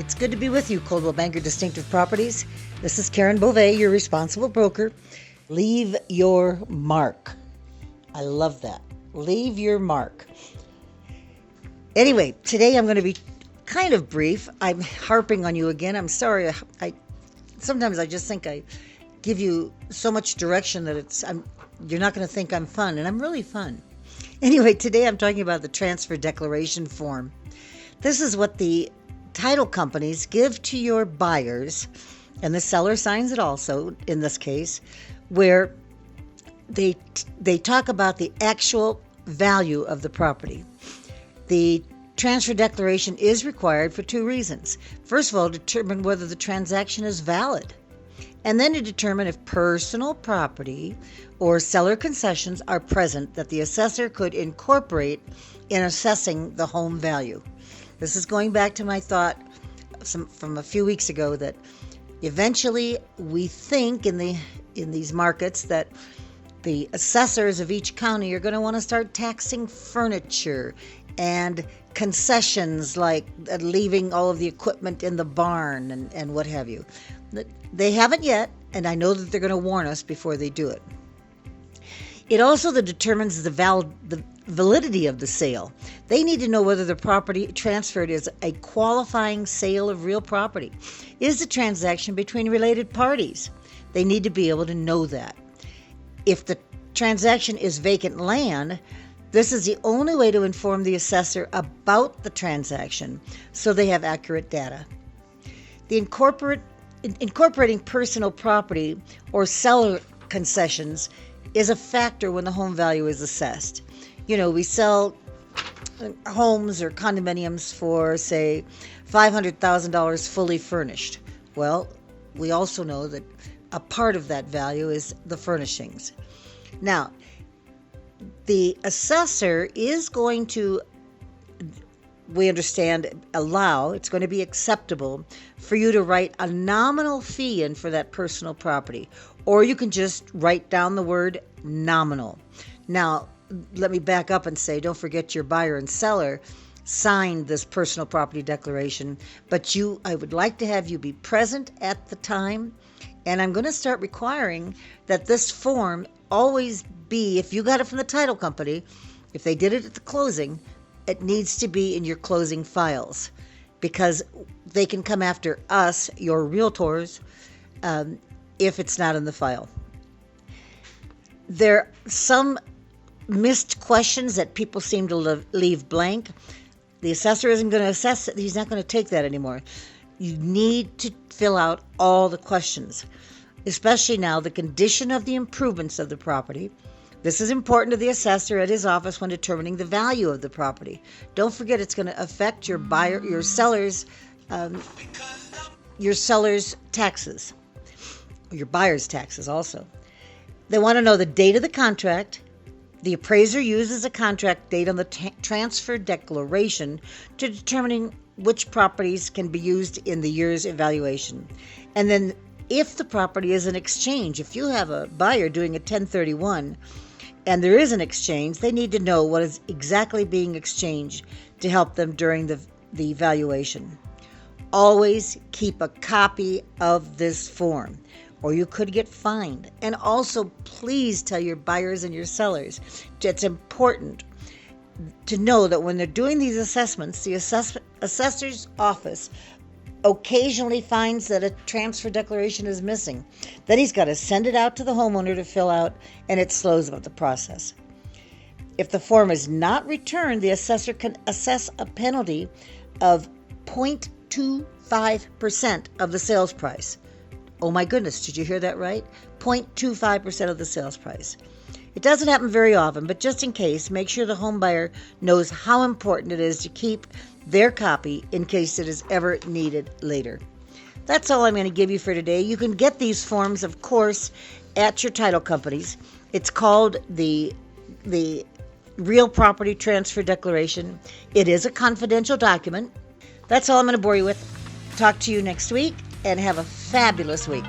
It's good to be with you, Coldwell Banker Distinctive Properties. This is Karen Beauvais, your responsible broker. Leave your mark. I love that. Leave your mark. Anyway, today I'm going to be kind of brief. I'm harping on you again. I'm sorry. Sometimes I just think I give you so much direction that you're not going to think I'm fun, and I'm really fun. Anyway, today I'm talking about the transfer declaration form. This is what the title companies give to your buyers, and the seller signs it also in this case, where they talk about the actual value of the property. The transfer declaration is required for two reasons. First of all, determine whether the transaction is valid, and then to determine if personal property or seller concessions are present that the assessor could incorporate in assessing the home value. This is going back to my thought from a few weeks ago that eventually we think in these markets that the assessors of each county are going to want to start taxing furniture and concessions like leaving all of the equipment in the barn and what have you. They haven't yet, and I know that they're going to warn us before they do it. It also determines the validity of the sale. They need to know whether the property transferred is a qualifying sale of real property. Is the transaction between related parties? They need to be able to know that. If the transaction is vacant land, this is the only way to inform the assessor about the transaction so they have accurate data. The incorporating personal property or seller concessions is a factor when the home value is assessed. You know, we sell homes or condominiums for, say, $500,000 fully furnished. Well, we also know that a part of that value is the furnishings. Now, the assessor is going to, we understand, it's going to be acceptable for you to write a nominal fee in for that personal property, or you can just write down the word nominal. Now, let me back up and say, don't forget your buyer and seller signed this personal property declaration, but I would like to have you be present at the time, and I'm going to start requiring that this form always be, if you got it from the title company, if they did it at the closing, it needs to be in your closing files, because they can come after us, your realtors, if it's not in the file. There are some missed questions that people seem to leave blank. The assessor isn't going to assess it. He's not going to take that anymore. You need to fill out all the questions, especially now the condition of the improvements of the property. This is important to the assessor at his office when determining the value of the property. Don't forget, it's going to affect your seller's taxes, your buyer's taxes also. They want to know the date of the contract. The appraiser uses a contract date on the transfer declaration to determining which properties can be used in the year's evaluation. And then if the property is an exchange, if you have a buyer doing a 1031 and there is an exchange, they need to know what is exactly being exchanged to help them during the evaluation. Always keep a copy of this form, or you could get fined. And also, please tell your buyers and your sellers, it's important to know that when they're doing these assessments, the assessor's office occasionally finds that a transfer declaration is missing. Then he's got to send it out to the homeowner to fill out, and it slows up the process. If the form is not returned, the assessor can assess a penalty of 0.25% of the sales price. Oh my goodness, did you hear that right? 0.25% of the sales price. It doesn't happen very often, but just in case, make sure the home buyer knows how important it is to keep their copy in case it is ever needed later. That's all I'm going to give you for today. You can get these forms, of course, at your title companies. It's called the Real Property Transfer Declaration. It is a confidential document. That's all I'm going to bore you with. Talk to you next week, and have a fabulous week.